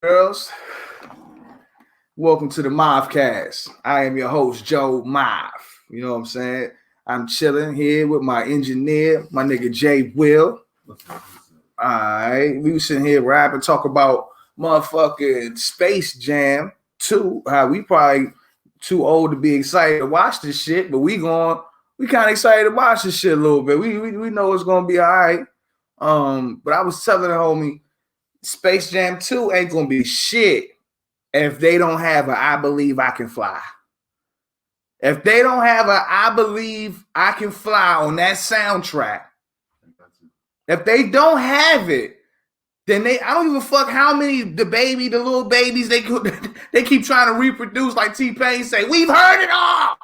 Girls, welcome to the Maf Kast. I am your host, JoMaf. You know what I'm saying? I'm chilling here with my engineer, my nigga Jay Will. Alright, we was sitting here rapping, talk about motherfucking Space Jam 2. How we probably too old to be excited to watch this shit, but we kind of excited to watch this shit a little bit. We know it's gonna be all right. But I was telling the homie, Space Jam 2 ain't gonna be shit if they don't have a I Believe I Can Fly. If they don't have a I Believe I Can Fly on that soundtrack, if they don't have it, then I don't give a fuck how many the little babies they keep trying to reproduce, like T-Pain say, we've heard it all.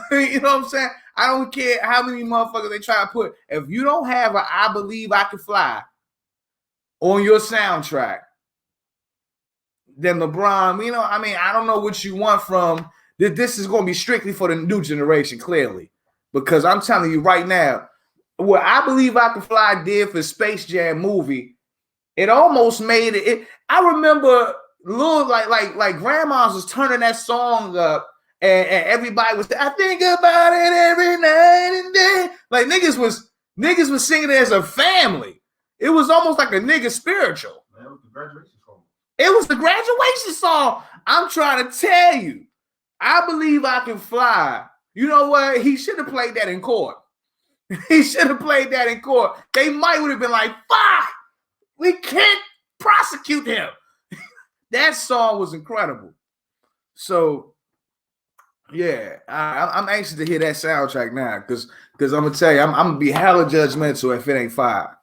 You know what I'm saying? I don't care how many motherfuckers they try to put. If you don't have a I Believe I Can Fly on your soundtrack, then LeBron, I don't know what you want from this. Is going to be strictly for the new generation, clearly, because I'm telling you right now, what I Believe I Can Fly did for Space Jam movie, it almost made it. I remember little like grandmas was turning that song up, and everybody was, I think about it every night and day. Like niggas was singing it as a family. It was almost like a nigga spiritual. Man, it was the graduation song. It was the graduation song. I'm trying to tell you, I Believe I Can Fly. You know what? He should have played that in court. He should have played that in court. They might would have been like, fuck, we can't prosecute him. That song was incredible. So, yeah, I'm anxious to hear that soundtrack now because I'm going to tell you, I'm going to be hella judgmental if it ain't fire.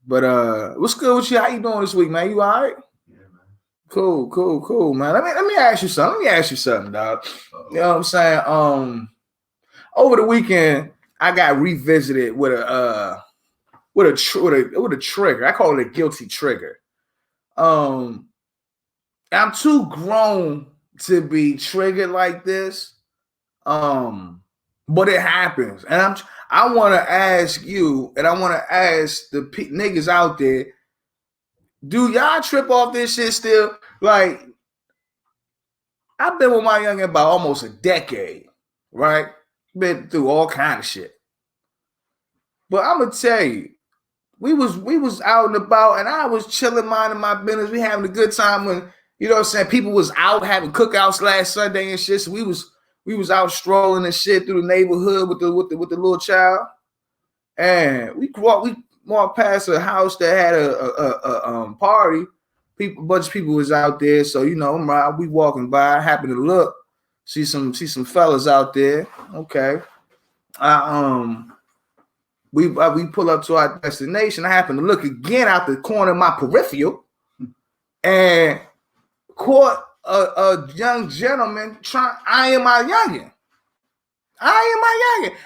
But what's good with you? How you doing this week, man? You all right? Yeah, man. Cool, man. Let me ask you something, dog. You know what I'm saying? Over the weekend, I got revisited with a trigger. I call it a guilty trigger. I'm too grown to be triggered like this. But it happens, and I want to ask you, and I want to ask the niggas out there, do y'all trip off this shit still? Like, I've been with my youngin' about almost a decade, right? Been through all kind of shit. But I'm gonna tell you, we was out and about, and I was chilling, minding my business. We having a good time when, you know what I'm saying, people was out having cookouts last Sunday and shit. So we was out strolling and shit through the neighborhood with the little child, and we walked past a house that had a party. A bunch of people was out there, so we walking by, happened to look, see some fellas out there. Okay, we pull up to our destination. I happen to look again out the corner of my peripheral, and caught a young gentleman eyeing my youngin.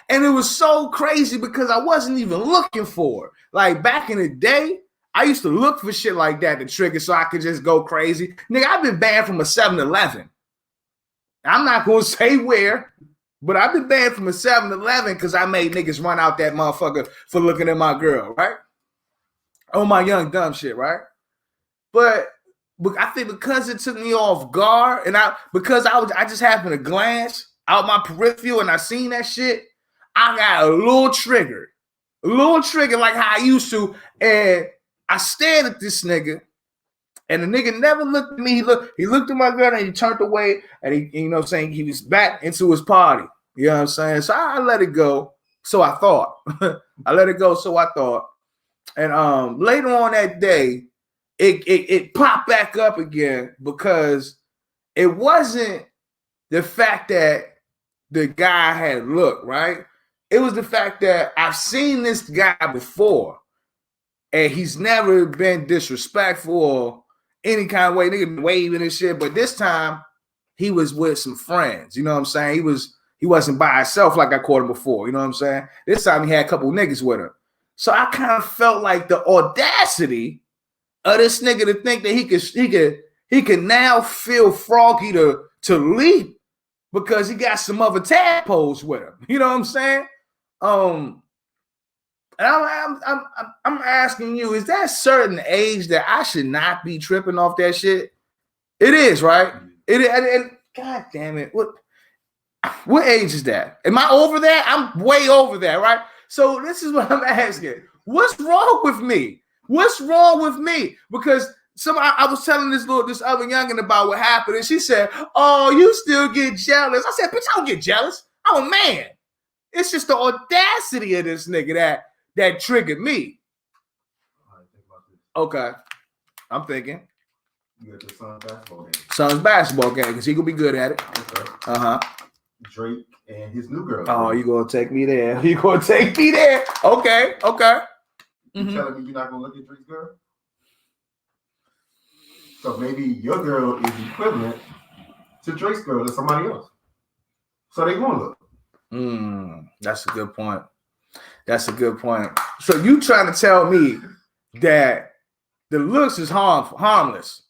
And it was so crazy because I wasn't even looking for it. Like back in the day, I used to look for shit like that to trigger so I could just go crazy. Nigga, I've been banned from a 7-Eleven. I'm not going to say where, but I've been banned from a 7-Eleven because I made niggas run out that motherfucker for looking at my girl, right? On my young dumb shit, right? But I think because it took me off guard, and I just happened to glance out my peripheral and I seen that shit, I got a little triggered like how I used to, and I stared at this nigga, and the nigga never looked at me. He looked at my girl and he turned away, and he he was back into his party. You know what I'm saying? So I let it go. So I thought. I let it go. So I thought. And later on that day, it popped back up again because it wasn't the fact that the guy had looked, right? It was the fact that I've seen this guy before, and he's never been disrespectful or any kind of way. Nigga waving and shit, but this time he was with some friends. You know what I'm saying? He wasn't by himself like I caught him before. You know what I'm saying? This time he had a couple niggas with him. So I kind of felt like the audacity of this nigga to think that he could now feel froggy to leap because he got some other tadpoles with him. You know what I'm saying? And I'm asking you, is that certain age that I should not be tripping off that shit? It is, right? It is, and God damn it. What age is that? Am I over that? I'm way over that, right? So this is what I'm asking. What's wrong with me? What's wrong with me? Because I was telling this other youngin about what happened, and she said, "Oh, you still get jealous." I said, "Bitch, I don't get jealous. I'm a man. It's just the audacity of this nigga that triggered me." Okay, I'm thinking. You got your son's basketball game. Son's basketball game, because he gonna be good at it. Okay. Drake and his new girl. Oh, you gonna take me there? You gonna take me there? Okay. You telling me you're not gonna look at Drake's girl? So maybe your girl is equivalent to Drake's girl to somebody else. So they gonna look. That's a good point. So you trying to tell me that the looks is harmless.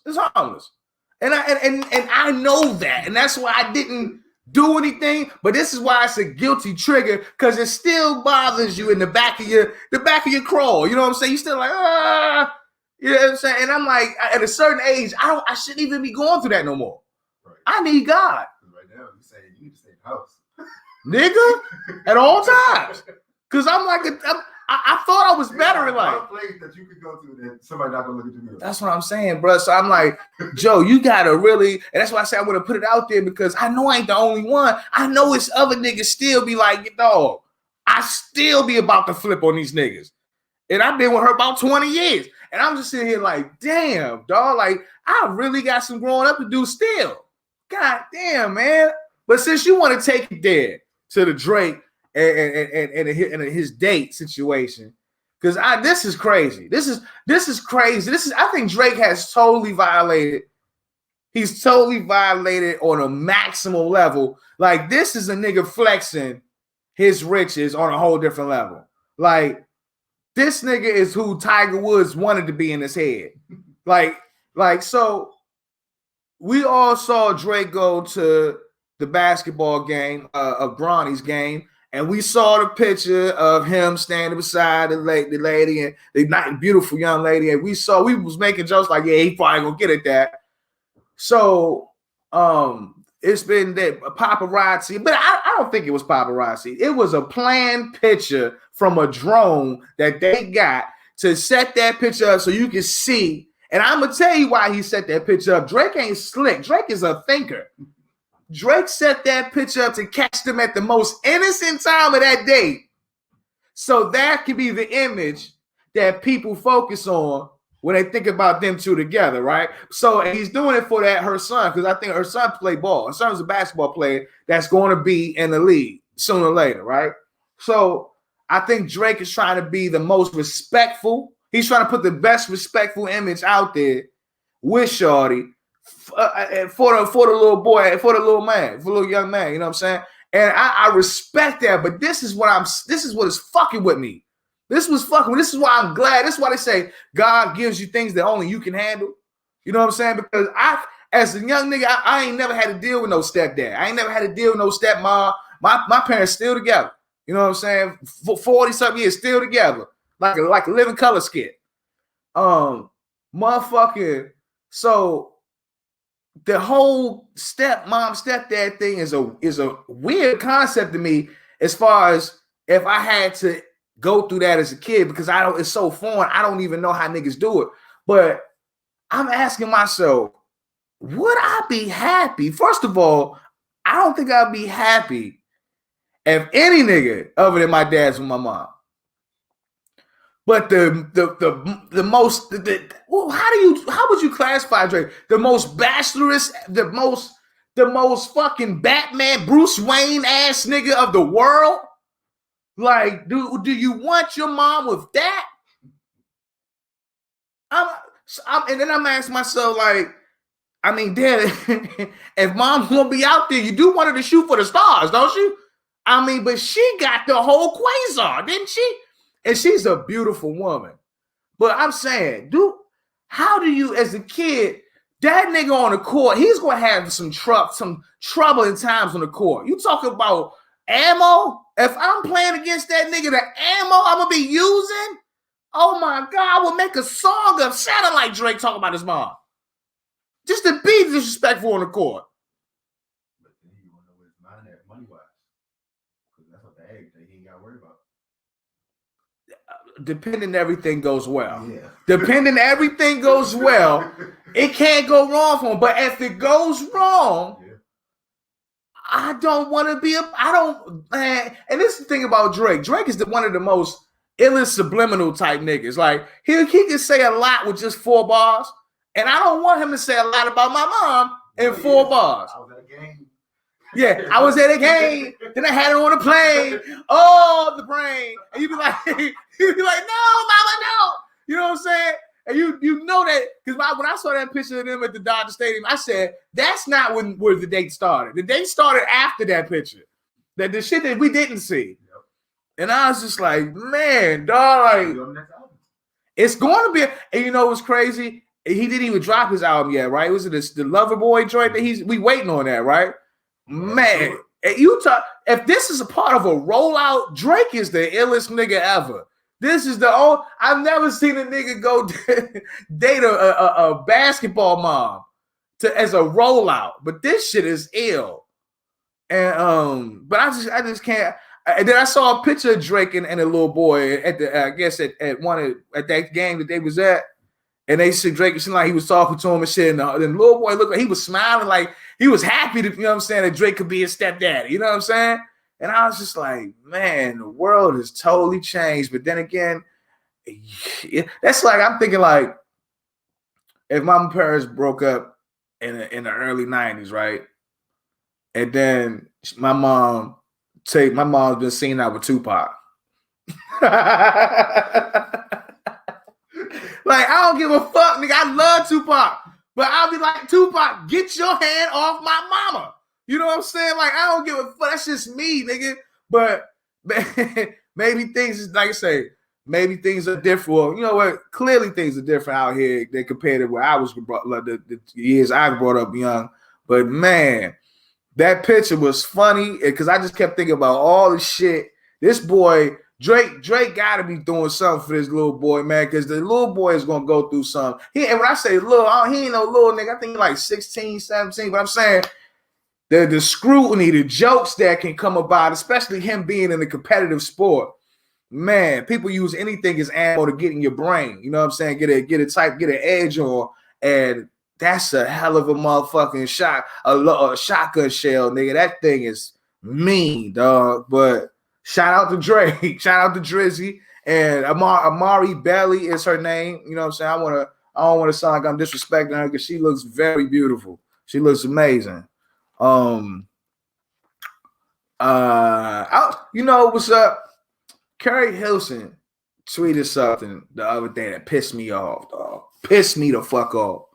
It's harmless. And I know that. And that's why I didn't do anything. But this is why it's a guilty trigger, because it still bothers you in the back of your crawl. You know what I'm saying? You still like, you know what I'm saying? And I'm like, at a certain age, I shouldn't even be going through that no more. Right. I need God. Right now, you saying you need to stay in the house. Nigga, at all times. Because I'm like, I thought I was better in life. Place that you could go to that somebody not gonna look at you. That's what I'm saying, bro. So I'm like, Joe, you gotta really, and that's why I say I want to put it out there, because I know I ain't the only one. I know it's other niggas still be like, dog, I still be about to flip on these niggas. And I've been with her about 20 years. And I'm just sitting here like, damn, dog, like I really got some growing up to do still. God damn, man. But since you want to take it there to the Drake and his date situation, because this is crazy. This is crazy. I think Drake has totally violated. He's totally violated on a maximal level. Like, this is a nigga flexing his riches on a whole different level. Like, this nigga is who Tiger Woods wanted to be in his head. Like so we all saw Drake go to the basketball game of Bronny's game. And we saw the picture of him standing beside the lady and the beautiful young lady. And we was making jokes like, yeah, he probably gonna get at that. So it's been that paparazzi, but I don't think it was paparazzi. It was a planned picture from a drone that they got to set that picture up so you can see. And I'm gonna tell you why he set that picture up. Drake ain't slick. Drake is a thinker. Drake set that picture up to catch them at the most innocent time of that day. So that could be the image that people focus on when they think about them two together, right? So and he's doing it for her son, because I think her son played ball. Her son's a basketball player that's going to be in the league sooner or later, right? So I think Drake is trying to be the most respectful. He's trying to put the best respectful image out there with Shorty. For the little boy, for the little man, for the little young man, you know what I'm saying? And I respect that, but this is what is fucking with me. This is why I'm glad. This is why they say God gives you things that only you can handle. You know what I'm saying? Because as a young nigga, I ain't never had to deal with no stepdad. I ain't never had to deal with no stepmom. My parents still together. You know what I'm saying? For 40-something years, still together. Like a living color skit. Motherfucking, so the whole stepdad thing is a weird concept to me, as far as if I had to go through that as a kid, because it's so foreign. I don't even know how niggas do it. But I'm asking myself, would I be happy? First of all, I don't think I'd be happy if any nigga other than my dad's with my mom. But the most how would you classify Drake? The most bachelorist, the most fucking Batman Bruce Wayne ass nigga of the world? Like, do you want your mom with that? And then I'm asking myself, like, I mean, Dad, if mom's gonna be out there, you do want her to shoot for the stars, don't you? I mean, but she got the whole quasar, didn't she? And she's a beautiful woman. But I'm saying, dude, how do you, as a kid, that nigga on the court, he's going to have some troubling times on the court. You talk about ammo? If I'm playing against that nigga, the ammo I'm going to be using, oh my God, I will make a song of sounding like Drake talking about his mom. Just to be disrespectful on the court. But then you want to know what his mind at money-wise. Because that's a bag that he ain't got to worry about. Depending everything goes well. Yeah. Depending everything goes well, it can't go wrong for him. But if it goes wrong, yeah. I don't want to be man. And this is the thing about Drake. Drake is one of the most illest subliminal type niggas. Like he can say a lot with just 4 bars. And I don't want him to say a lot about my mom in 4 bars. I was at a game. Yeah, I was at a game. Then I had it on a plane. Oh, the brain. And you'd be like, no, mama, no. You know what I'm saying? And you know that because when I saw that picture of them at the Dodger Stadium, I said that's not where the date started. The date started after that picture. That the shit that we didn't see. Yep. And I was just like, man, dog, like, it's going to be. And you know what's crazy? He didn't even drop his album yet, right? Was it the Lover Boy joint that we waiting on that, right? Man, if this is a part of a rollout, Drake is the illest nigga ever. This is I've never seen a nigga go date a basketball mom as a rollout, but this shit is ill. And but I just can't. And then I saw a picture of Drake and a little boy at that game that they was at. And they said Drake, it seemed like he was talking to him and shit. And the little boy looked like he was smiling, like he was happy to, you know what I'm saying, that Drake could be his stepdaddy. You know what I'm saying? And I was just like, man, the world has totally changed. But then again, that's like, I'm thinking like, if my parents broke up in the early 90s, right? And then my mom's been seen out with Tupac. Like, I don't give a fuck, nigga. I love Tupac. But I'll be like, Tupac, get your hand off my mama. You know what I'm saying? Like, I don't give a fuck. That's just me, nigga. But maybe things is, like I say, maybe things are different. Well, you know what? Clearly things are different out here than compared to where I was brought, like the years I brought up young. But, man, that picture was funny because I just kept thinking about all the shit. This boy... Drake got to be doing something for this little boy, man, because the little boy is going to go through something. And when I say little, he ain't no little nigga. I think like 16, 17. But I'm saying the scrutiny, the jokes that can come about, especially him being in a competitive sport. Man, people use anything as ammo to get in your brain. You know what I'm saying? Get an edge on. And that's a hell of a motherfucking shot, a shotgun shell, nigga. That thing is mean, dog. But shout out to Drake, shout out to Drizzy, and Amari Belly is her name. You know what I'm saying? I don't want to sound like I'm disrespecting her because she looks very beautiful. She looks amazing. You know what's up? Carrie Hilson tweeted something the other day that pissed me off, dog. Pissed me the fuck off.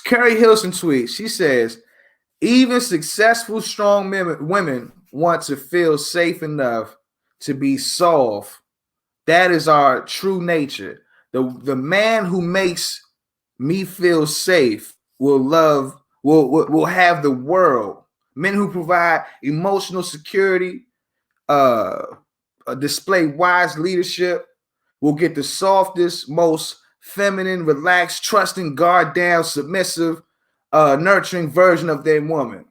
Carrie Hilson tweets. She says, even successful, strong women want to feel safe enough to be soft. That is our true nature. The man who makes me feel safe will have the world. Men who provide emotional security, display wise leadership, will get the softest, most feminine, relaxed, trusting, guard down, submissive, nurturing version of their woman.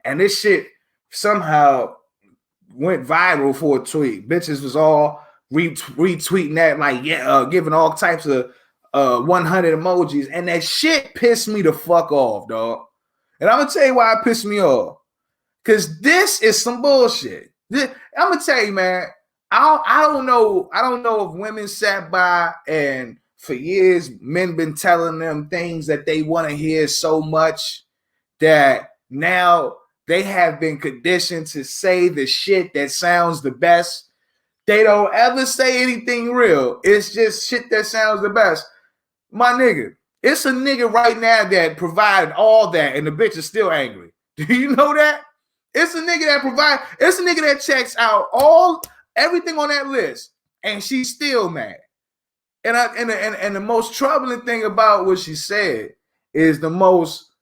And this shit somehow went viral for a tweet. Bitches was all retweeting that, like, giving all types of 100 emojis. And that shit pissed me the fuck off, dog. And I'm going to tell you why it pissed me off. Because this is some bullshit. I'm going to tell you, man, I don't know if women sat by and for years men been telling them things that they want to hear so much that now they have been conditioned to say the shit that sounds the best. They don't ever say anything real. It's just shit that sounds the best. My nigga, it's a nigga right now that provided all that and the bitch is still angry. Do you know that? It's a nigga that checks out everything on that list and she's still mad. And the most troubling thing about what she said is the most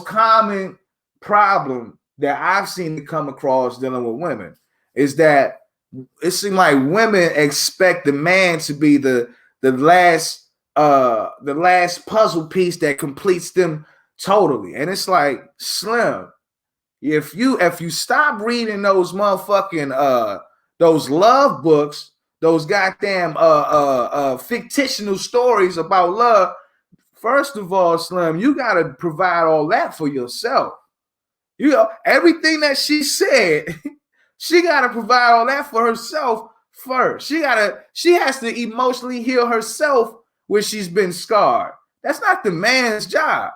common problem that I've seen to come across dealing with women is that it seems like women expect the man to be the last the last puzzle piece that completes them totally. And it's like, Slim, if you stop reading those motherfucking those love books, those goddamn fictional stories about love, first of all, Slim, you gotta provide all that for yourself. You know, everything that she said, she gotta provide all that for herself first. She has to emotionally heal herself when she's been scarred. That's not the man's job.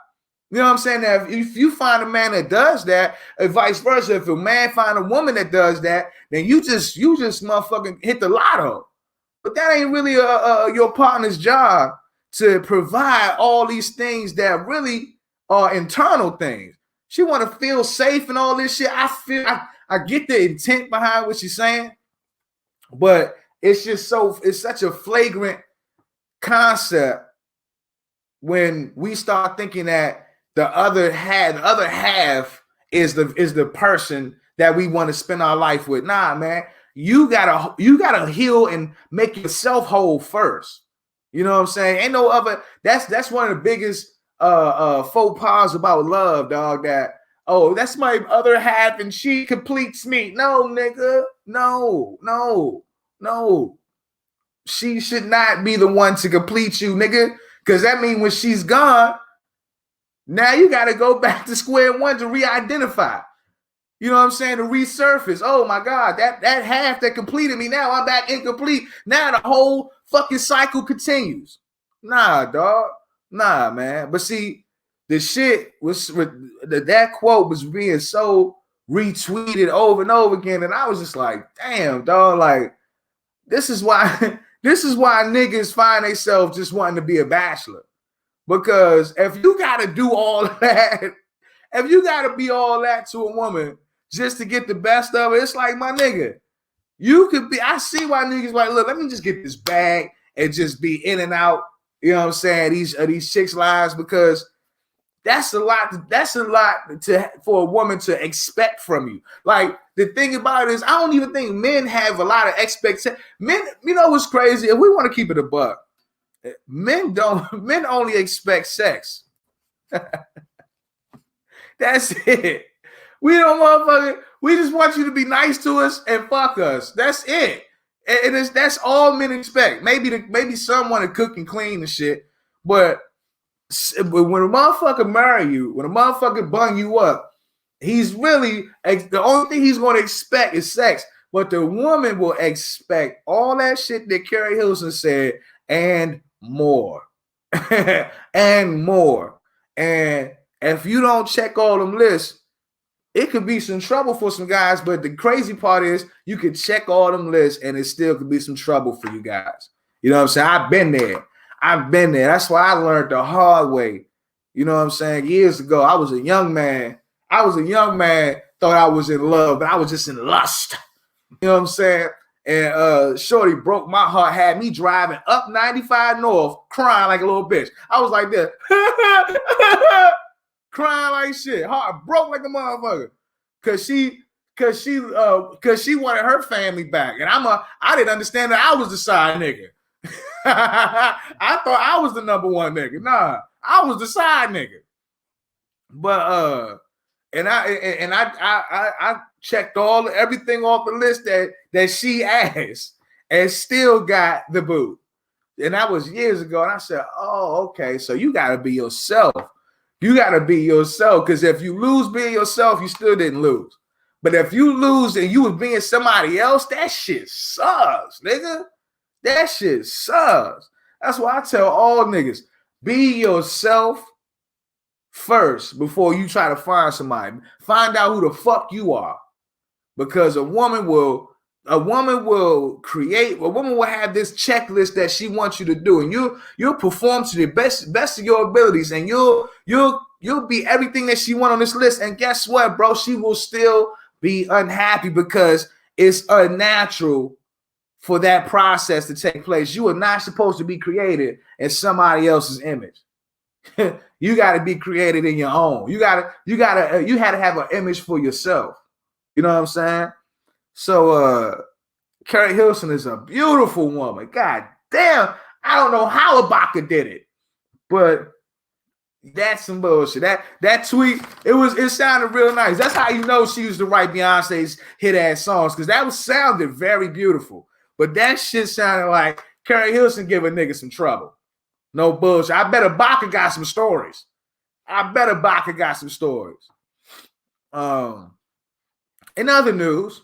You know what I'm saying? That if you find a man that does that, and vice versa, if a man find a woman that does that, then you just motherfucking hit the lotto. But that ain't really your partner's job to provide all these things that really are internal things. She want to feel safe and all this shit. I get the intent behind what she's saying, but it's such a flagrant concept when we start thinking that the other half is the person that we want to spend our life with. Nah, man, you gotta heal and make yourself whole first. You know what I'm saying? Ain't no other. That's one of the biggest faux pas about love, dog. That, oh, that's my other half and she completes me. No, nigga, no. She should not be the one to complete you, nigga. Because that means when she's gone, now you got to go back to square one to re-identify. You know what I'm saying? To resurface. Oh my God, that half that completed me, now I'm back incomplete. Now the whole fucking cycle continues. Nah, dog. Nah, man. But see, the shit was, that quote was being so retweeted over and over again. And I was just like, damn, dog. Like, this is why niggas find themselves just wanting to be a bachelor. Because if you got to do all that, if you got to be all that to a woman just to get the best of it, it's like, my nigga, you could be, I see why niggas like, look, let me just get this bag and just be in and out, you know what I'm saying, these chicks' lives, because that's a lot for a woman to expect from you. Like, the thing about it is, I don't even think men have a lot of expectations. Men, you know what's crazy? If we want to keep it a buck, men only expect sex. That's it. We don't motherfucker. We just want you to be nice to us and fuck us. That's it. And that's all men expect. Maybe some want to cook and clean and shit. But when a motherfucker marry you, when a motherfucker bung you up, he's really, the only thing he's going to expect is sex. But the woman will expect all that shit that Carrie Hilson said and more. And more. And if you don't check all them lists, it could be some trouble for some guys. But the crazy part is, you could check all them lists and it still could be some trouble for you guys. You know what I'm saying? I've been there. That's why I learned the hard way. You know what I'm saying? Years ago, I was a young man, thought I was in love, but I was just in lust. You know what I'm saying? And shorty broke my heart, had me driving up 95 North, crying like a little bitch. I was like this, crying like shit, heart broke like a motherfucker, cause she wanted her family back, and I didn't understand that I was the side nigga. I thought I was the number one nigga. Nah, I was the side nigga. But and I checked everything off the list that she asked, and still got the boot. And that was years ago. And I said, oh, okay, so you gotta be yourself. You gotta be yourself, because if you lose being yourself, you still didn't lose. But if you lose and you was being somebody else, that shit sucks, nigga. That shit sucks. That's why I tell all niggas, be yourself first before you try to find somebody. Find out who the fuck you are. Because a woman will have this checklist that she wants you to do, and you'll perform to the best of your abilities, and you'll be everything that she wants on this list. And guess what, bro? She will still be unhappy, because it's unnatural for that process to take place. You are not supposed to be created in somebody else's image. You got to be created in your own. You had to have an image for yourself. You know what I'm saying? So Carrie Hilson is a beautiful woman. God damn, I don't know how Ibaka did it, but that's some bullshit. That tweet, it sounded real nice. That's how you know she used to write Beyonce's hit ass songs, because that sounded very beautiful. But that shit sounded like Carrie Hilson give a nigga some trouble. No bullshit. I bet Ibaka got some stories. In other news,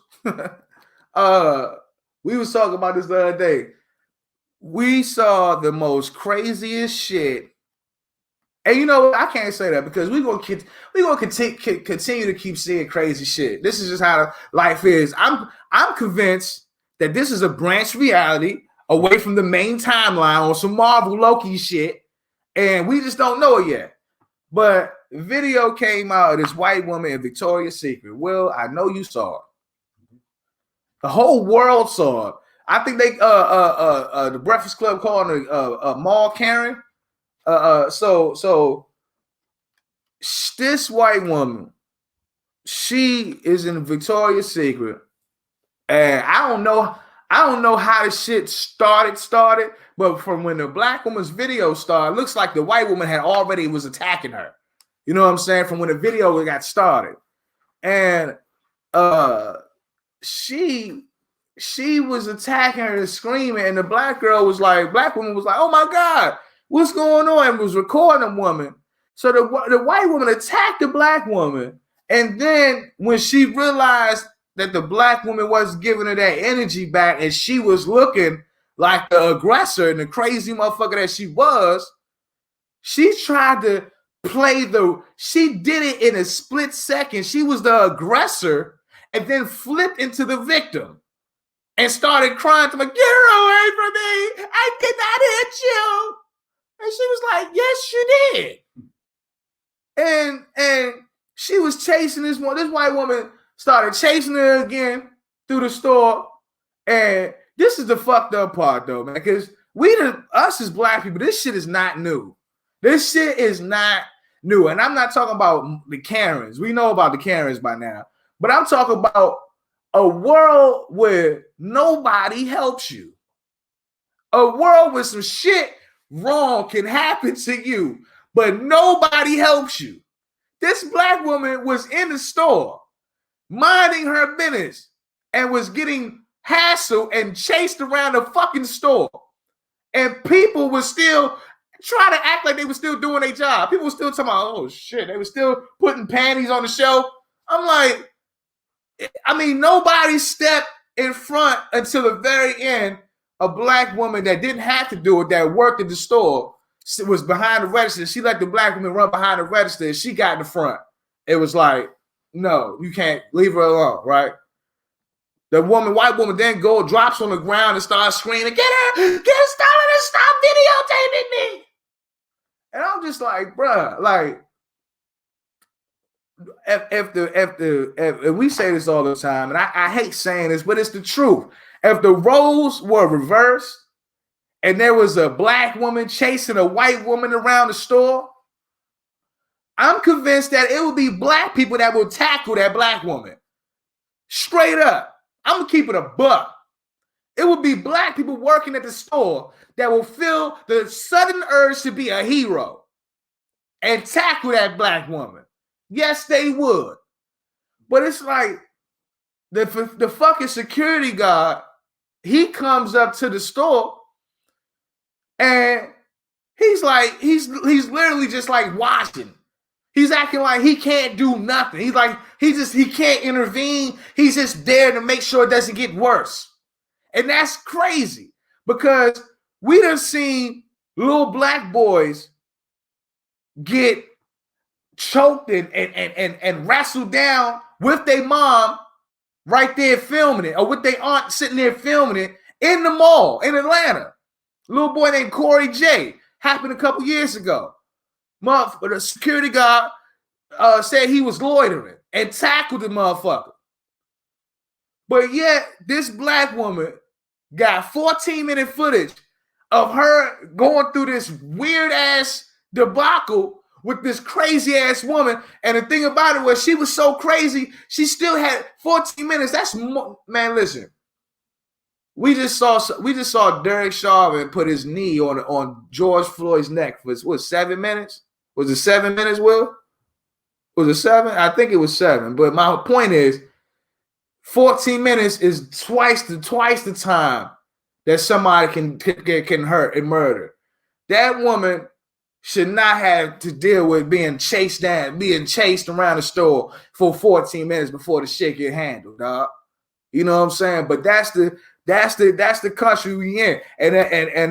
we was talking about this the other day. We saw the most craziest shit. And you know, I can't say that because we're gonna continue to keep seeing crazy shit. This is just how life is. I'm convinced that this is a branch reality away from the main timeline on some Marvel Loki shit, and we just don't know it yet. But video came out of this white woman in Victoria's Secret. Will, I know you saw it. The whole world saw it. I think they the Breakfast Club called her Mall Karen. So this white woman, she is in Victoria's Secret, and I don't know how the shit started, but from when the black woman's video started, it looks like the white woman had already was attacking her. You know what I'm saying? From when the video got started, and she was attacking her and screaming, and the black woman was like, "Oh my God, what's going on?" And was recording a woman. So the white woman attacked the black woman, and then when she realized that the black woman wasn't giving her that energy back, and she was looking like the aggressor and the crazy motherfucker that she was, she tried to she did it in a split second. She was the aggressor and then flipped into the victim and started crying to me, "Get her away from me! I did not hit you!" And she was like, "Yes, you did." And she was chasing this one. This white woman started chasing her again through the store. And this is the fucked up part, though, man, because us as black people, this shit is not new. This shit is not new. And I'm not talking about the Karens. We know about the Karens by now. But I'm talking about a world where nobody helps you. A world where some shit wrong can happen to you, but nobody helps you. This black woman was in the store minding her business and was getting hassled and chased around the fucking store. And people were still trying to act like they were still doing their job. People were still talking about, "Oh shit," they were still putting panties on the shelf. I'm like, nobody stepped in front until the very end. A black woman that didn't have to do it, that worked at the store, was behind the register. She let the black woman run behind the register, and she got in the front. It was like, no, you can't, leave her alone, right? The white woman then drops on the ground and starts screaming, "Get her, stop videotaping me!" And I'm just like, bruh, like, if we say this all the time, and I hate saying this, but it's the truth. If the roles were reversed and there was a black woman chasing a white woman around the store, I'm convinced that it would be black people that will tackle that black woman. Straight up. I'm going to keep it a buck. It would be black people working at the store that will feel the sudden urge to be a hero and tackle that black woman. Yes, they would. But it's like the fucking security guard, he comes up to the store and he's literally just like watching. He's acting like he can't do nothing. He's like, he can't intervene. He's just there to make sure it doesn't get worse. And that's crazy because we done seen little black boys get choked and wrestled down with their mom right there filming it, or with their aunt sitting there filming it in the mall in Atlanta. A little boy named Corey J. Happened a couple years ago. The security guard said he was loitering and tackled the motherfucker. But yet, this black woman got 14-minute footage of her going through this weird-ass debacle with this crazy-ass woman. And the thing about it was she was so crazy, she still had 14 minutes. Man, listen. we just saw Derek Chauvin put his knee on George Floyd's neck for what 7 minutes? Was it 7 minutes, Will? Was it 7? I think it was 7. But my point is, 14 minutes is twice the time that somebody can hurt and murder. That woman should not have to deal with being chased around the store for 14 minutes before the shit get handled, dog. You know what I'm saying? But that's the country we in. And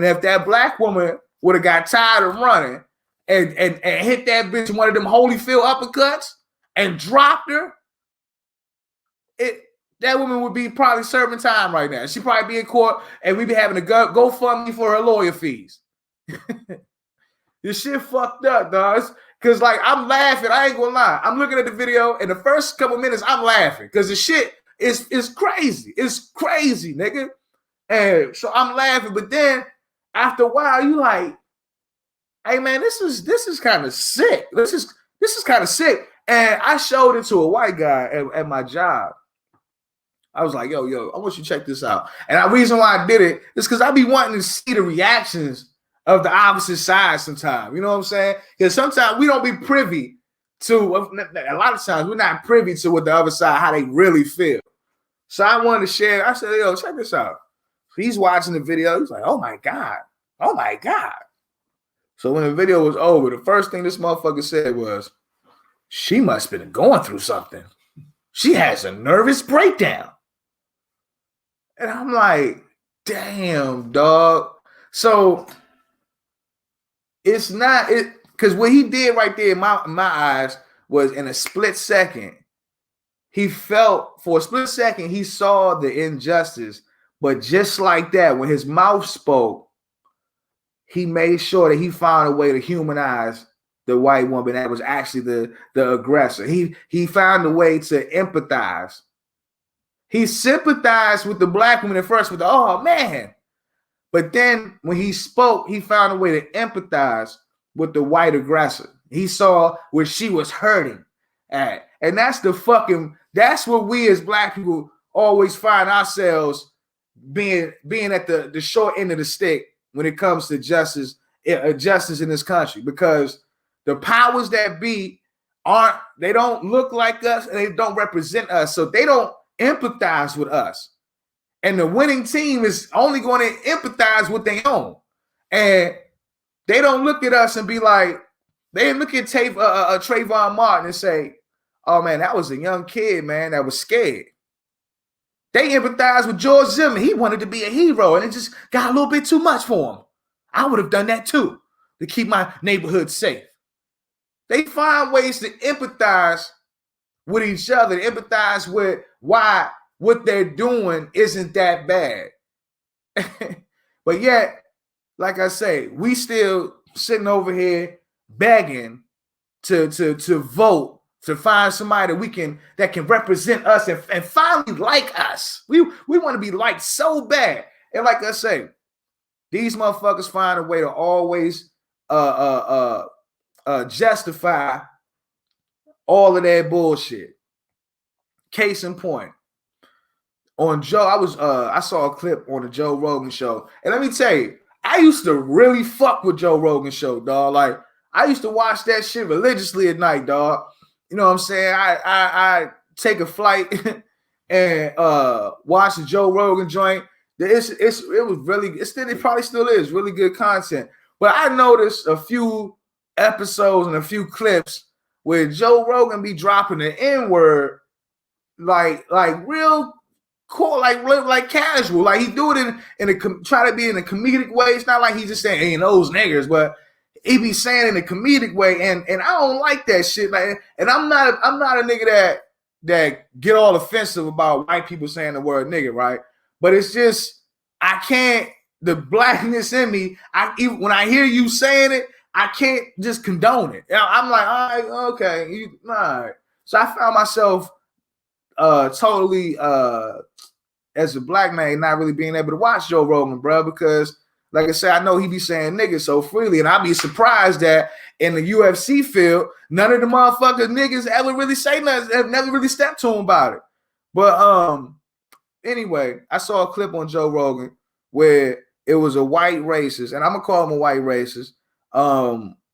if that black woman would have got tired of running and hit that bitch in one of them Holyfield uppercuts and dropped her, that woman would be probably serving time right now. She'd probably be in court and we'd be having to go fund me for her lawyer fees. This shit fucked up, dog. Cause like I'm laughing. I ain't gonna lie. I'm looking at the video and the first couple minutes I'm laughing because the shit is crazy. It's crazy, nigga. And so I'm laughing, but then after a while, you like, hey man, this is kind of sick. This is kind of sick. And I showed it to a white guy at my job. I was like, yo, I want you to check this out. And the reason why I did it is because I be wanting to see the reactions of the opposite side sometimes. You know what I'm saying? Because sometimes we don't be privy to, a lot of times we're not privy to what the other side, how they really feel. So I wanted to share. I said, yo, check this out. He's watching the video. He's like, oh my God. Oh my God. So when the video was over, the first thing this motherfucker said was, she must have been going through something. She has a nervous breakdown. And I'm like, damn, dog. So it's not it because what he did right there in my eyes was in a split second. He felt for a split second, he saw the injustice, but just like that, when his mouth spoke, he made sure that he found a way to humanize the white woman that was actually the aggressor. He found a way to empathize. He sympathized with the black woman at first with the, oh man. But then when he spoke, he found a way to empathize with the white aggressor. He saw where she was hurting at. And that's what we as black people always find ourselves being at the short end of the stick when it comes to justice in this country, because the powers that be they don't look like us and they don't represent us. So they don't empathize with us. And the winning team is only going to empathize with their own. And they don't look at us and be like, they didn't look at Trayvon Martin and say, oh man, that was a young kid, man, that was scared. They empathize with George Zimmerman. He wanted to be a hero and it just got a little bit too much for him. I would have done that too to keep my neighborhood safe. They find ways to empathize with each other, to empathize with why what they're doing isn't that bad. But yet, like I say, we still sitting over here begging to vote, to find somebody that can represent us and finally like us. We want to be liked so bad. And like I say, these motherfuckers find a way to always justify all of that bullshit. Case in point, on Joe, I saw a clip on the Joe Rogan show, and let me tell you, I used to really fuck with Joe Rogan show, dog. Like I used to watch that shit religiously at night, dog. You know what I'm saying? I take a flight and watch the Joe Rogan joint. It probably still is really good content. But I noticed a few episodes and a few clips where Joe Rogan be dropping the N-word like real cool, like casual. Like he do it try to be in a comedic way. It's not like he's just saying, hey, those niggers, but he be saying in a comedic way, and I don't like that shit. Like, and I'm not a nigga that get all offensive about white people saying the word nigga, right? But it's just I can't. The blackness in me, when I hear you saying it, I can't just condone it. I'm like, all right, okay, all right. So I found myself totally as a black man not really being able to watch Joe Rogan, bro, because like I said, I know he be saying niggas so freely, and I'd be surprised that in the UFC field, none of the motherfuckers niggas ever really say nothing, have never really stepped to him about it. But anyway, I saw a clip on Joe Rogan where it was a white racist, and I'm gonna call him a white racist,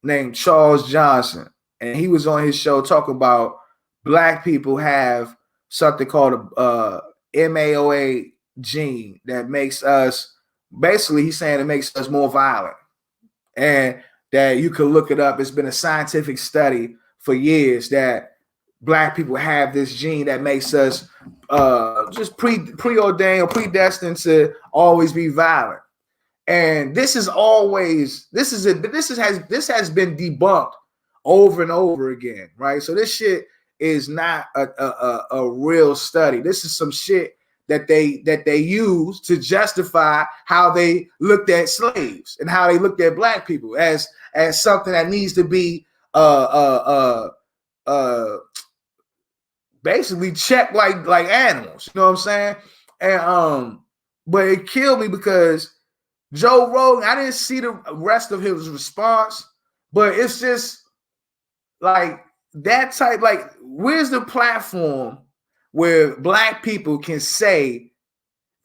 named Charles Johnson, and he was on his show talking about black people have something called a MAOA gene that makes us, basically he's saying it makes us more violent, and that you could look it up. It's been a scientific study for years that black people have this gene that makes us just preordained or predestined to always be violent. And this has been debunked over and over again, right? So this shit is not a real study. This is some shit that they use to justify how they looked at slaves and how they looked at black people as something that needs to be basically checked like animals. You know what I'm saying? And but it killed me because Joe Rogan, I didn't see the rest of his response, but it's just like that type, like, where's the platform where black people can say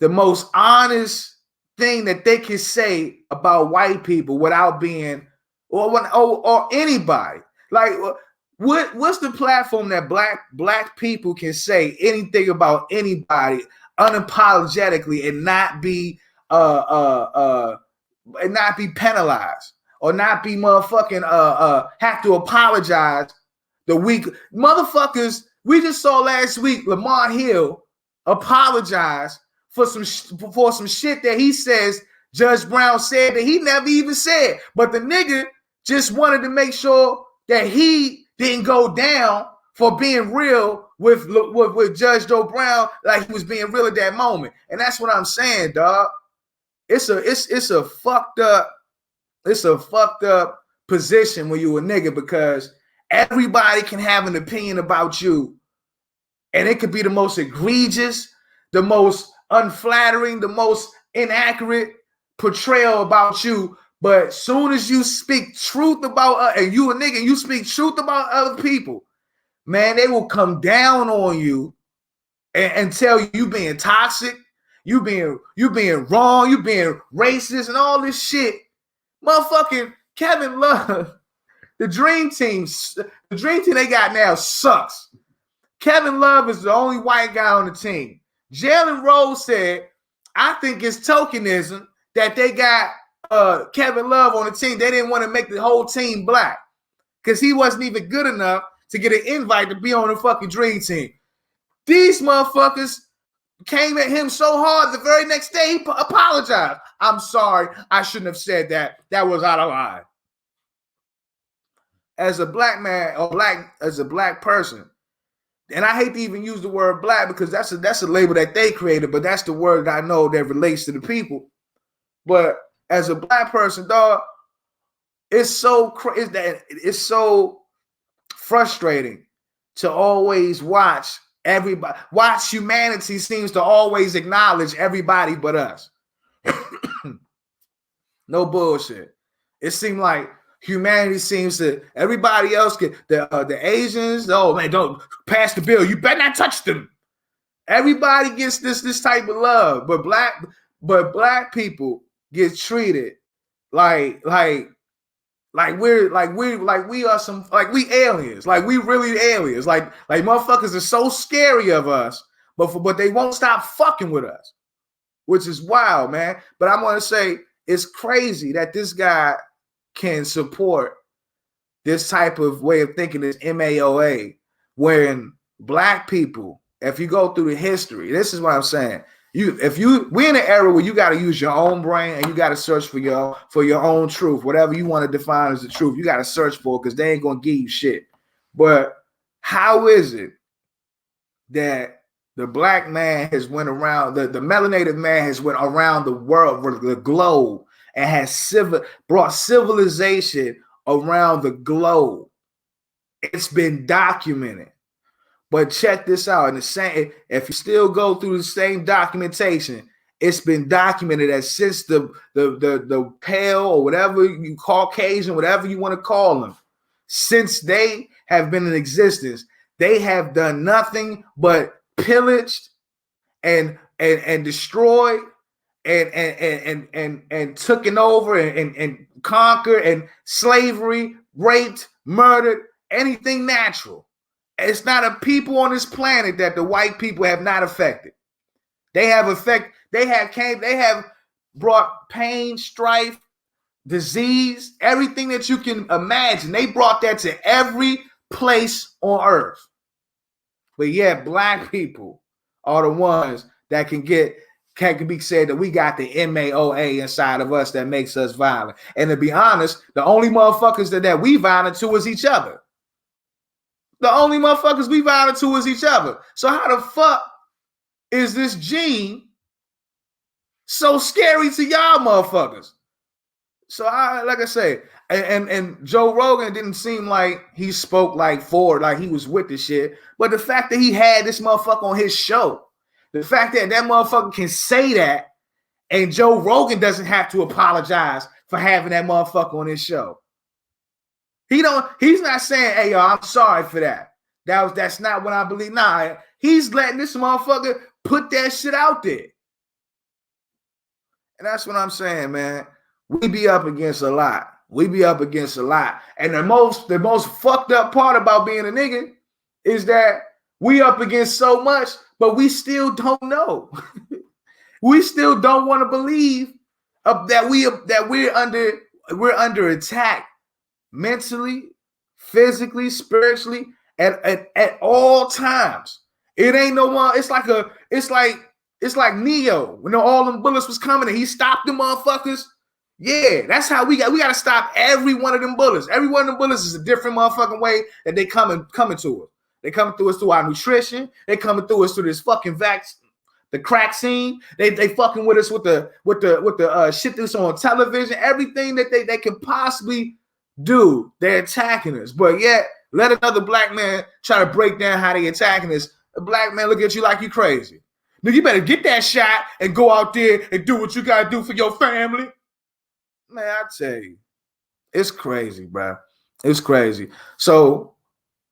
the most honest thing that they can say about white people without being or anybody? Like, what's the platform that black people can say anything about anybody unapologetically and not be penalized or not be motherfucking have to apologize? The weak motherfuckers we just saw last week, Lamont Hill apologize for some shit that he says Judge Brown said that he never even said, but the nigga just wanted to make sure that he didn't go down for being real with Judge Joe Brown, like he was being real at that moment. And that's what I'm saying, dog. It's a fucked up position when you a nigga, because everybody can have an opinion about you, and it could be the most egregious, the most unflattering, the most inaccurate portrayal about you. But soon as you speak truth about and you a nigga, and you speak truth about other people, man, they will come down on you and tell you being toxic, you being wrong, you being racist, and all this shit. Motherfucking Kevin Love, the dream team they got now sucks. Kevin Love is the only white guy on the team. Jalen Rose said, I think it's tokenism that they got Kevin Love on the team. They didn't want to make the whole team black because he wasn't even good enough to get an invite to be on the fucking dream team. These motherfuckers came at him so hard the very next day he apologized. I'm sorry, I shouldn't have said that. That was out of line. As a black man or as a black person, and I hate to even use the word black because that's a label that they created, but that's the word that I know that relates to the people. But as a black person, dog, it's so frustrating to always watch everybody. Watch humanity seems to always acknowledge everybody but us. No bullshit. It seemed like humanity seems to everybody else get the Asians. Oh man, don't pass the bill. You better not touch them. Everybody gets this type of love, but black people get treated like we are some, like we aliens, like we really aliens, like motherfuckers are so scary of us, but they won't stop fucking with us, which is wild, man. But I'm gonna say it's crazy that this guy can support this type of way of thinking, this MAOA, when black people, if you go through the history, this is what I'm saying. We're in an era where you got to use your own brain and you got to search for your own truth, whatever you want to define as the truth. You got to search for it because they ain't gonna give you shit. But how is it that the black man has went around, the melanated man has went around the world, the globe, and has brought civilization around the globe? It's been documented. But check this out. In the same, if you still go through the same documentation, it's been documented that since the pale or whatever you Caucasian, whatever you want to call them, since they have been in existence, they have done nothing but pillaged and and destroyed and taken over and conquered, and slavery, raped, murdered, anything natural. It's not a people on this planet that the white people have not affected. They have brought pain, strife, disease, everything that you can imagine. They brought that to every place on earth. But yet, black people are the ones that can be said that we got the MAOA inside of us that makes us violent. And to be honest, the only motherfuckers that we violent to is each other. The only motherfuckers we violent to is each other. So how the fuck is this gene so scary to y'all motherfuckers? So like I say, and Joe Rogan didn't seem like he spoke like he was with the shit. But the fact that he had this motherfucker on his show, the fact that motherfucker can say that, and Joe Rogan doesn't have to apologize for having that motherfucker on his show. He's not saying, hey, yo, I'm sorry for that. That's not what I believe. Nah, he's letting this motherfucker put that shit out there. And that's what I'm saying, man. We be up against a lot. And the most fucked up part about being a nigga is that we up against so much, but we still don't know. We still don't want to believe that we're under attack mentally, physically, spiritually, at all times. It ain't no one. It's like Neo when all them bullets was coming and he stopped them motherfuckers. Yeah, that's how we got to stop every one of them bullets. Every one of them bullets is a different motherfucking way that they coming to us. They coming through us through our nutrition. They coming through us through this fucking the crack scene. They fucking with us with the shit that's on television. Everything that they can possibly do, they're attacking us. But yet, let another black man try to break down how they attacking us. A black man look at you like you crazy. Now you better get that shot and go out there and do what you gotta do for your family. Man, I tell you, it's crazy, bro. It's crazy. So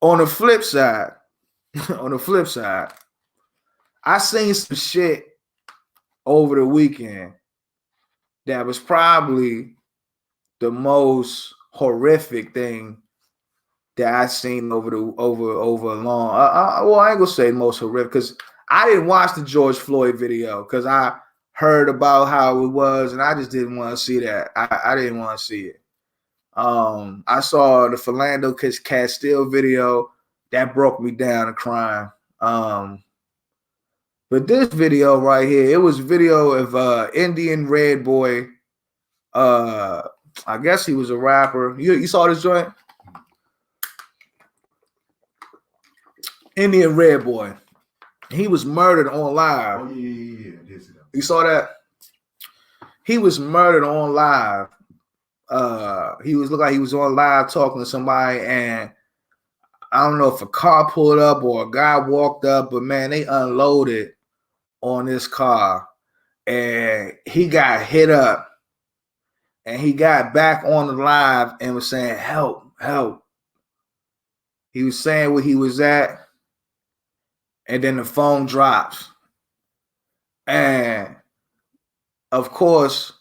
on the flip side, I seen some shit over the weekend that was probably the most horrific thing that I seen over a long. Well, I ain't gonna say most horrific because I didn't watch the George Floyd video because I heard about how it was and I just didn't want to see that. I didn't want to see it. I saw the Philando Castile video that broke me down to crying. But this video right here, it was a video of Indian Red Boy. I guess he was a rapper. You saw this joint? Indian Red Boy. He was murdered on live. Oh, yeah. You saw that? He was murdered on live. Looked like he was on live talking to somebody, and I don't know if a car pulled up or a guy walked up, but man, they unloaded on this car, and he got hit up, and he got back on the live and was saying, "Help, help." He was saying where he was at, and then the phone drops, and of course,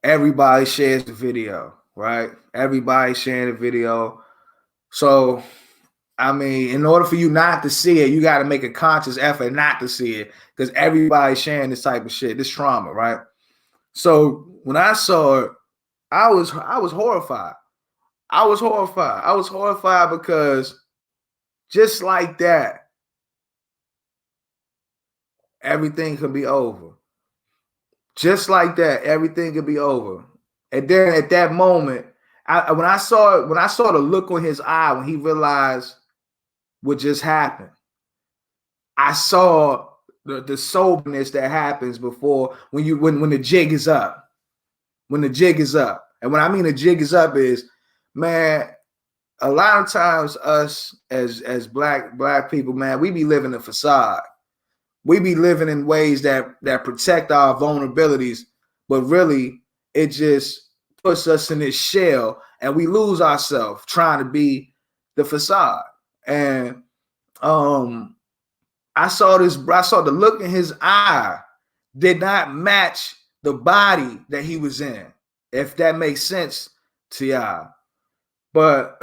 everybody shares the video, right? Everybody sharing the video. So, I mean, in order for you not to see it, you got to make a conscious effort not to see it because everybody's sharing this type of shit, this trauma, right? So when I saw it, I was horrified. I was horrified because just like that, everything could be over. Just like that, everything could be over. And then at that moment, when I saw the look on his eye when he realized what just happened, I saw the soberness that happens before when the jig is up. When the jig is up. And when I mean the jig is up is, man, a lot of times us as black people, man, we be living a facade. We be living in ways that protect our vulnerabilities, but really it just puts us in this shell and we lose ourselves trying to be the facade. And I saw the look in his eye did not match the body that he was in, if that makes sense to y'all. But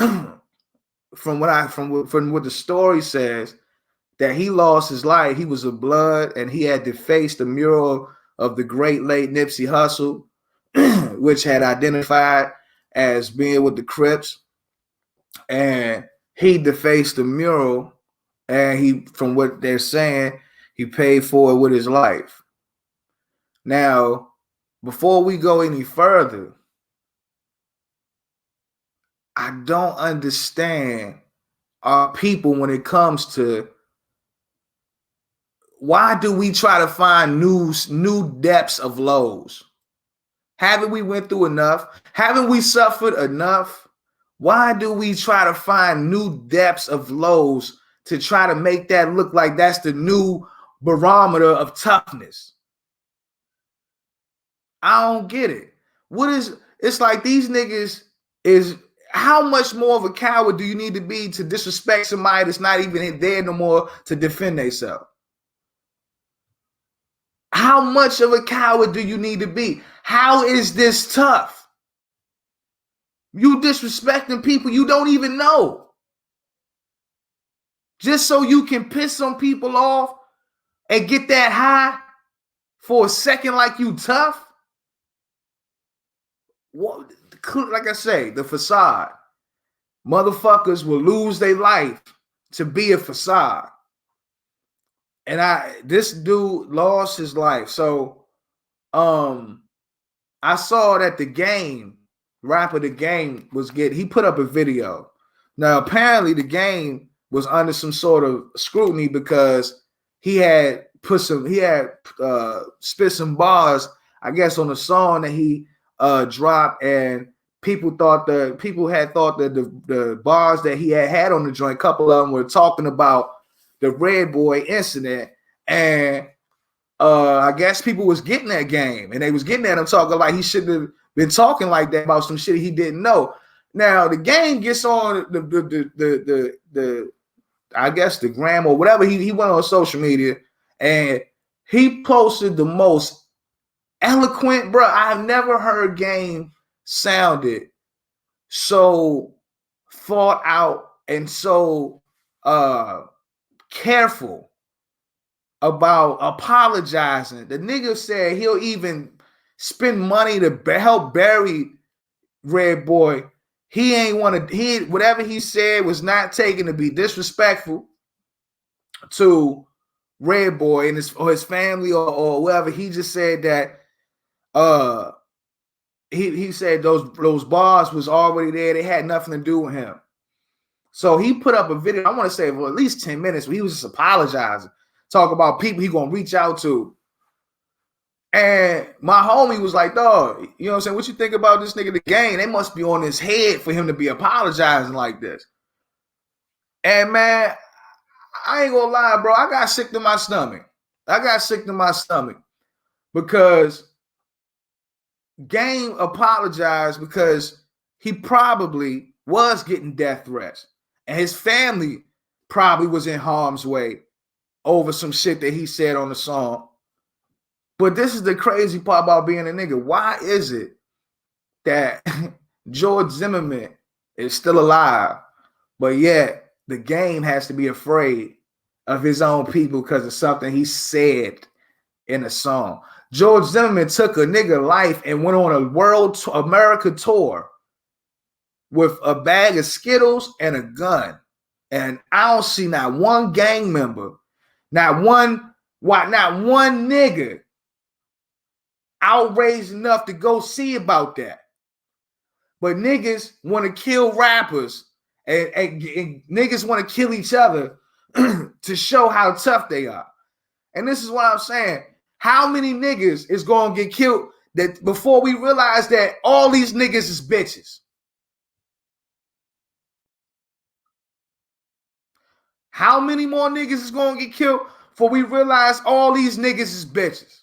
from what the story says, that he lost his life, he was a blood, and he had defaced the mural of the great late Nipsey Hussle, which had identified as being with the Crips, and he defaced the mural, and he, from what they're saying, he paid for it with his life. Now, before we go any further, I don't understand our people when it comes to why do we try to find new depths of lows? Haven't we went through enough? Haven't we suffered enough? Why do we try to find new depths of lows to try to make that look like that's the new barometer of toughness? I don't get it. It's like these niggas is, how much more of a coward do you need to be to disrespect somebody that's not even there no more to defend themselves? How much of a coward do you need to be? How is this tough? You disrespecting people you don't even know, just so you can piss some people off and get that high for a second like you tough? What, like I say, the facade. Motherfuckers will lose their life to be a facade. And this dude lost his life. So I saw that the Game, rapper The Game, he put up a video. Now apparently the Game was under some sort of scrutiny because he had spit some bars, I guess, on a song that he dropped, and people had thought that the bars that he had on the joint, a couple of them were talking about the Red Boy incident, and I guess people was getting that Game, and they was getting at him talking like he shouldn't have been talking like that about some shit he didn't know. Now the Game gets on the I guess the gram or whatever, he went on social media and he posted the most eloquent, bro. I've never heard Game sounded so thought out and so careful about apologizing. The nigga said he'll even spend money to help bury Red Boy. He ain't want to, whatever he said was not taken to be disrespectful to Red Boy and his family or whoever. He just said that he said those bars was already there. They had nothing to do with him. So he put up a video, I want to say for at least 10 minutes, where he was just apologizing, talk about people he gonna reach out to. And my homie was like, dog, you know what I'm saying? What you think about this nigga, The Game? They must be on his head for him to be apologizing like this. And man, I ain't gonna lie, bro. I got sick to my stomach. Because Game apologized because he probably was getting death threats. And his family probably was in harm's way over some shit that he said on the song. But this is the crazy part about being a nigga. Why is it that George Zimmerman is still alive, but yet The Game has to be afraid of his own people because of something he said in a song? George Zimmerman took a nigga life and went on a world America tour with a bag of Skittles and a gun. And I don't see not one gang member, not one nigga outraged enough to go see about that. But niggas want to kill rappers and niggas want to kill each other to show how tough they are. And this is what I'm saying. How many niggas is going to get killed that before we realize that all these niggas is bitches? How many more niggas is going to get killed before we realize all these niggas is bitches?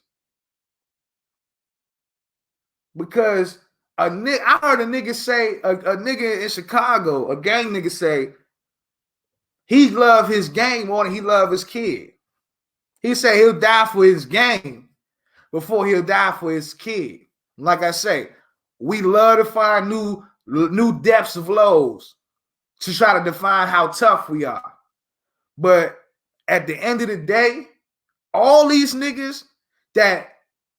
Because I heard a nigga say, a nigga in Chicago, a gang nigga say, he love his gang more than he love his kid. He said he'll die for his gang, before he'll die for his kid. Like I say, we love to find new depths of lows to try to define how tough we are. But at the end of the day, all these niggas that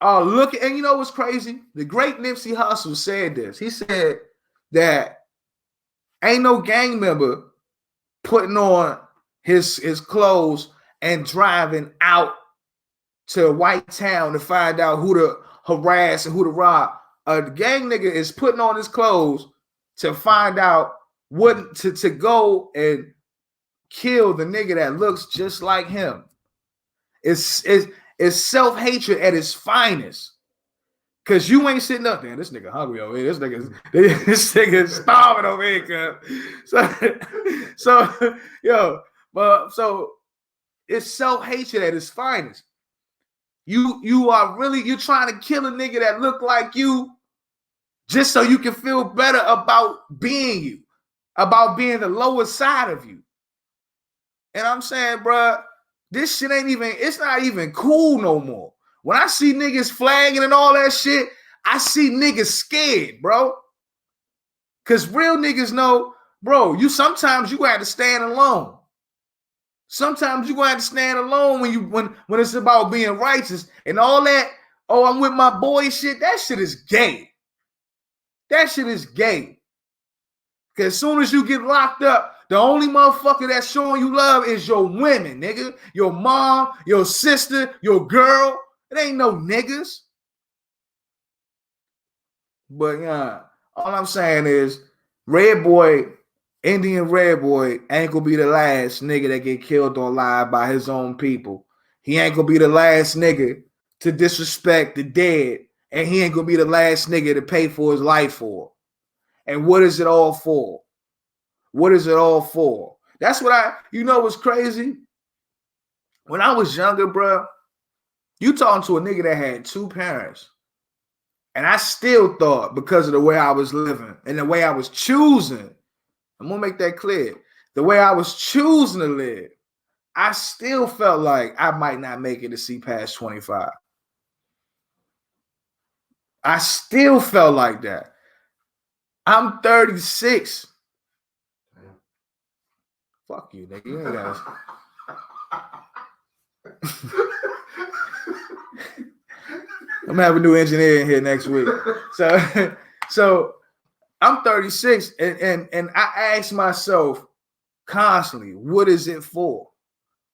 are looking, and you know what's crazy? The great Nipsey Hussle said this. He said that ain't no gang member putting on his clothes and driving out to White Town to find out who to harass and who to rob. The gang nigga is putting on his clothes to find out what to go and kill the nigga that looks just like him. It's self-hatred at its finest. Cause you ain't sitting up there. This nigga hungry over here. This nigga is starving over here, cuz. So it's self-hatred at its finest. You're trying to kill a nigga that look like you just so you can feel better about being you, about being the lower side of you. And I'm saying, bruh, this shit it's not even cool no more. When I see niggas flagging and all that shit, I see niggas scared, bro. Cause real niggas know, bro, sometimes you gotta have to stand alone. Sometimes you gonna have to stand alone when it's about being righteous and all that. Oh, I'm with my boy shit. That shit is gay. That shit is gay. Cause as soon as you get locked up, the only motherfucker that's showing you love is your women, nigga. Your mom, your sister, your girl. It ain't no niggas. But yeah, all I'm saying is Red Boy, Indian Red Boy ain't gonna be the last nigga that get killed on live by his own people. He ain't gonna be the last nigga to disrespect the dead, and he ain't gonna be the last nigga to pay for his life for. And what is it all for? What is it all for? That's what you know what's crazy? When I was younger, bro, you talking to a nigga that had two parents. And I still thought, because of the way I was living and the way I was choosing, I'm gonna make that clear. The way I was choosing to live, I still felt like I might not make it to see past 25. I still felt like that. I'm 36. Fuck you, nigga. You ain't got I'm gonna have a new engineer in here next week. So I'm 36, and I ask myself constantly, what is it for?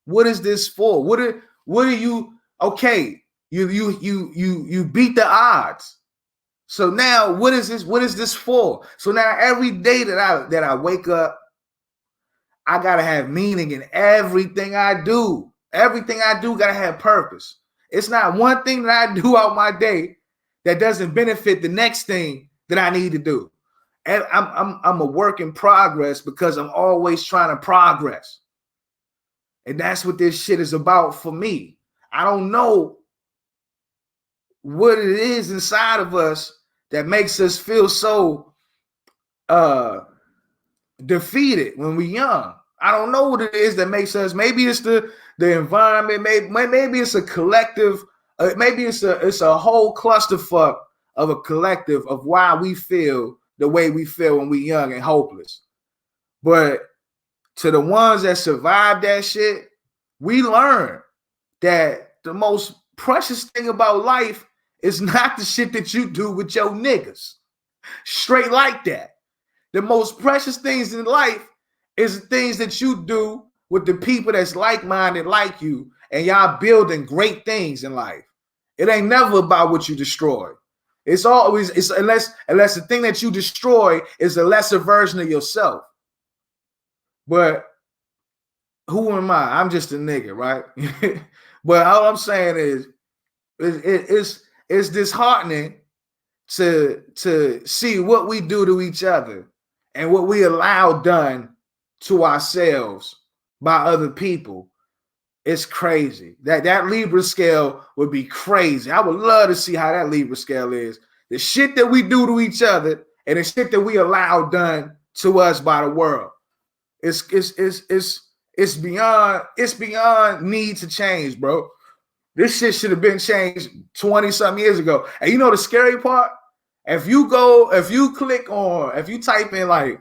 What is this for? What are you? Okay, you beat the odds. So now what is this? What is this for? So now every day that I wake up, I gotta have meaning in everything I do. Everything I do gotta have purpose. It's not one thing that I do out my day that doesn't benefit the next thing that I need to do. And I'm a work in progress because I'm always trying to progress. And that's what this shit is about for me. I don't know what it is inside of us that makes us feel so defeated when we're young. I don't know what it is that makes us. Maybe it's the environment. Maybe it's a collective. Maybe it's a whole clusterfuck of a collective of why we feel the way we feel when we're young and hopeless. But to the ones that survived that shit, we learn that the most precious thing about life is not the shit that you do with your niggas. Straight like that. The most precious things in life is the things that you do with the people that's like-minded like you, and y'all building great things in life. It ain't never about what you destroy. It's always unless the thing that you destroy is a lesser version of yourself. But who am I? I'm just a nigga, right? But all I'm saying is it's disheartening to see what we do to each other and what we allow done to ourselves by other people. It's crazy. That Libra scale would be crazy. I would love to see how that Libra scale is. The shit that we do to each other and the shit that we allow done to us by the world. It's beyond need to change, bro. This shit should have been changed 20-something years ago. And you know the scary part? If you type in like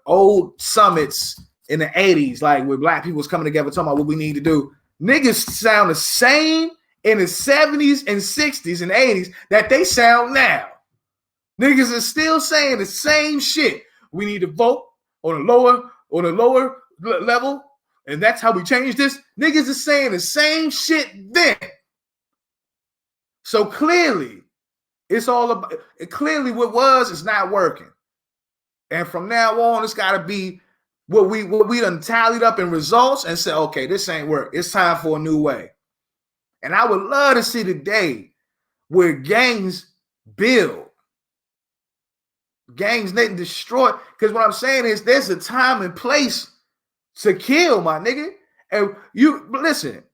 old summits in the 80s, like where black people was coming together talking about what we need to do, niggas sound the same in the 70s and 60s and 80s that they sound now. Niggas are still saying the same shit. We need to vote on a lower level, and that's how we change this. Niggas are saying the same shit then. So clearly, it's all about clearly what was is not working. And from now on, it's gotta be what we done tallied up in results and said, okay, this ain't work. It's time for a new way. And I would love to see the day where gangs build. Gangs didn't destroy. Because what I'm saying is there's a time and place to kill, my nigga. And you listen,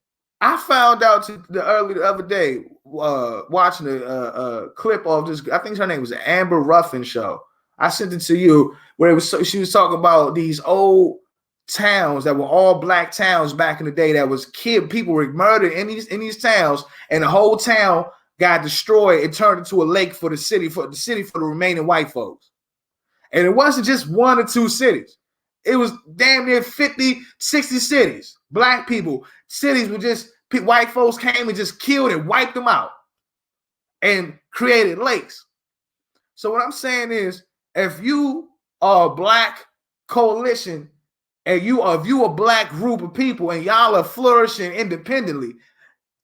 I found out the other day watching a clip of this. I think her name was Amber Ruffin show. I sent it to you where she was talking about these old towns that were all black towns back in the day that was people were murdered in these towns, and the whole town got destroyed and turned into a lake for the remaining white folks. And it wasn't just 1 or 2 cities. It was damn near 50, 60 cities. Black people, cities were just white folks came and just killed and wiped them out and created lakes. So what I'm saying is, if you are a black coalition and if you a black group of people and y'all are flourishing independently,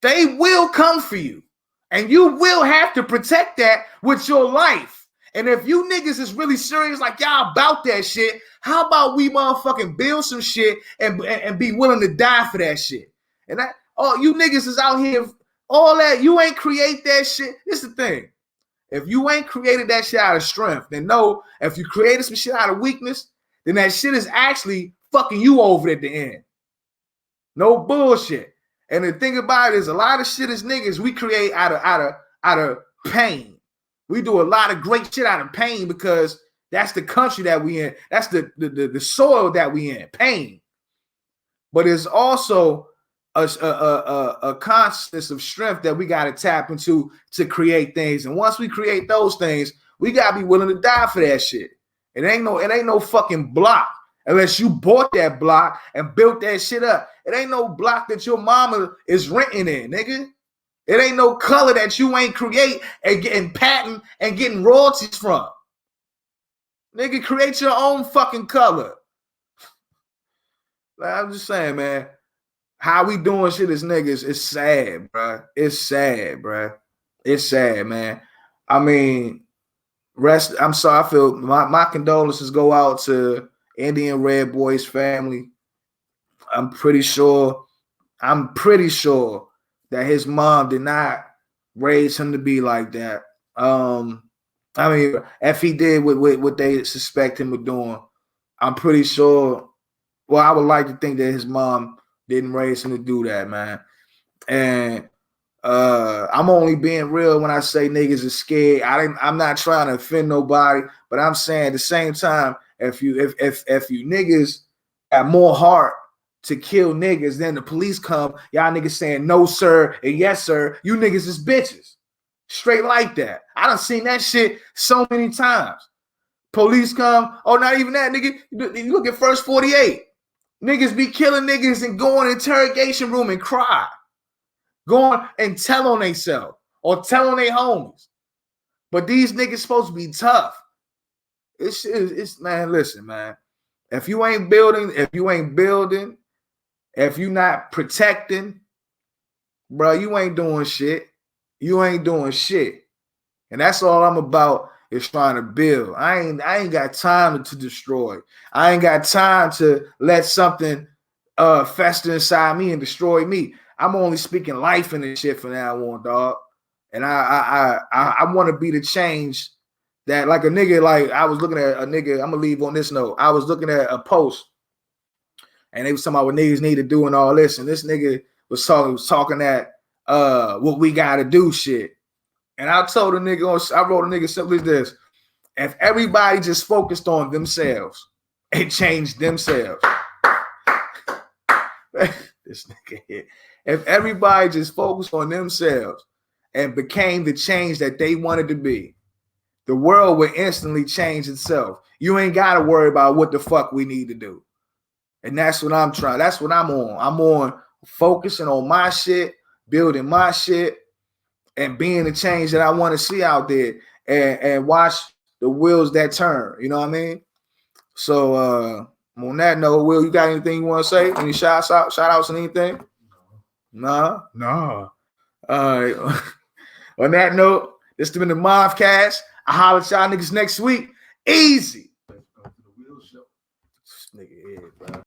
they will come for you. And you will have to protect that with your life. And if you niggas is really serious, like y'all about that shit, how about we motherfucking build some shit and be willing to die for that shit? And that, you niggas is out here, all that, you ain't create that shit. This is the thing. If you ain't created that shit out of strength, then know if you created some shit out of weakness, then that shit is actually fucking you over at the end. No bullshit. And the thing about it is, a lot of shit as niggas we create out of pain. We do a lot of great shit out of pain because that's the country that we in. That's the soil that we in. Pain. But it's also a consciousness of strength that we got to tap into to create things. And once we create those things, we got to be willing to die for that shit. It ain't no fucking block unless you bought that block and built that shit up. It ain't no block that your mama is renting in, nigga. It ain't no color that you ain't create and getting patent and getting royalties from. Nigga, create your own fucking color. Like, I'm just saying, man. How we doing shit as niggas is sad, bro. It's sad, bro. It's sad, man. I mean, I'm sorry. I feel my condolences go out to Indian Red Boy's family. I'm pretty sure that his mom did not raise him to be like that. I mean, if he did what they suspect him of doing, I'm pretty sure. Well, I would like to think that his mom didn't raise him to do that, man. And I'm only being real when I say niggas are scared. I'm not trying to offend nobody, but I'm saying at the same time, if you niggas got more heart to kill niggas, then the police come, y'all niggas saying no sir and yes sir, you niggas is bitches. Straight like that. I done seen that shit so many times. Police come, not even that, nigga. You look at First 48. Niggas be killing niggas and go in the interrogation room and cry. Going and tell on themselves or tell on their homies. But these niggas supposed to be tough. It's man, listen, man. If you ain't building, if you not protecting, bro, you ain't doing shit. You ain't doing shit. And that's all I'm about is trying to build. I ain't got time to destroy. I ain't got time to let something fester inside me and destroy me. I'm only speaking life in this shit from now on, dog. And I want to be the change that, like a nigga, like I was looking at a nigga, I'm gonna leave on this note. I was looking at a post and they was talking about what niggas need to do and all this. And this nigga was talking that what we gotta do shit. And I told a nigga, I wrote a nigga simply this: if everybody just focused on themselves and changed themselves, This nigga here. If everybody just focused on themselves and became the change that they wanted to be, the world would instantly change itself. You ain't got to worry about what the fuck we need to do. And that's what I'm trying. That's what I'm on. I'm on focusing on my shit, building my shit, and being the change that I want to see out there and watch the wheels that turn. You know what I mean? So on that note, Will, you got anything you want to say? Any shout outs and anything? Nah. All right. On that note, this has been the Maf Kast. I'll holler at y'all niggas next week. Easy. Let's go to the wheel show. This nigga here, bro.